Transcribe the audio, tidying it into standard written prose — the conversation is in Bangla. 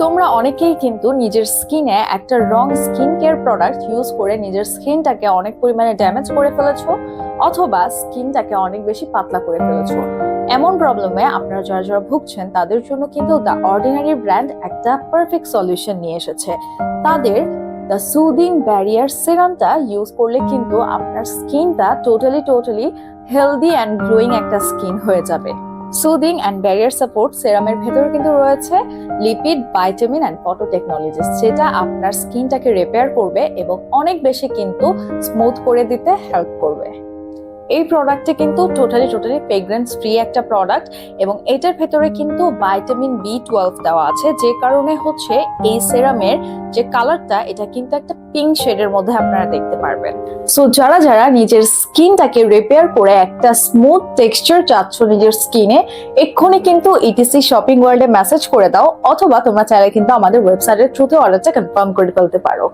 তোমরা অনেকেই কিন্তু নিজের স্কিনে একটা রং স্কিন কেয়ার প্রোডাক্ট ইউজ করে নিজের স্কিনটাকে অনেক পরিমাণে ড্যামেজ করে ফেলেছো, অথবা স্কিনটাকে অনেক বেশি পাতলা করে ফেলেছো। এমন প্রবলেমে আপনারা যারা যারা ভুগছেন তাদের জন্য কিন্তু দ্য অর্ডিনারি ব্র্যান্ড একটা পারফেক্ট সলিউশন নিয়ে এসেছে। তাদের দ্য সুদিং ব্যারিয়ার সিরামটা ইউজ করলে কিন্তু আপনার স্কিনটা টোটালি হেলদি অ্যান্ড গ্লোয়িং একটা স্কিন হয়ে যাবে। সুদিং অ্যান্ড ব্যারিয়ার সাপোর্ট সিরামের ভেতরে কিন্তু রয়েছে lipid, vitamin and photo technologies, যেটা আপনার স্কিনটাকে রিপেয়ার করবে এবং অনেক বেশি কিন্তু স্মুথ করে দিতে হেল্প করবে। এই প্রোডাক্টে কিন্তু টোটালি ফ্রেগ্রেন্স ফ্রি একটা প্রোডাক্ট, এবং এটার ভেতরে কিন্তু ভাইটামিন B12 দেওয়া আছে, যে কারণে হচ্ছে এই সেরামের যে কালারটা এটা কিন্তু একটা পিঙ্ক শেডের মধ্যে আপনারা দেখতে পারবেন। সো যারা যারা নিজের স্কিনটাকে রিপেয়ার করে একটা স্মুথ টেক্সচার চাচ্ছ নিজের স্কিনে, এক্ষুনি কিন্তু ইটিসি শপিং ওয়ার্ল্ডে মেসেজ করে দাও, অথবা তোমরা চাইলে কিন্তু আমাদের ওয়েবসাইটের থ্রুতে অর্ডারটা কনফার্ম করে ফেলতে পারো।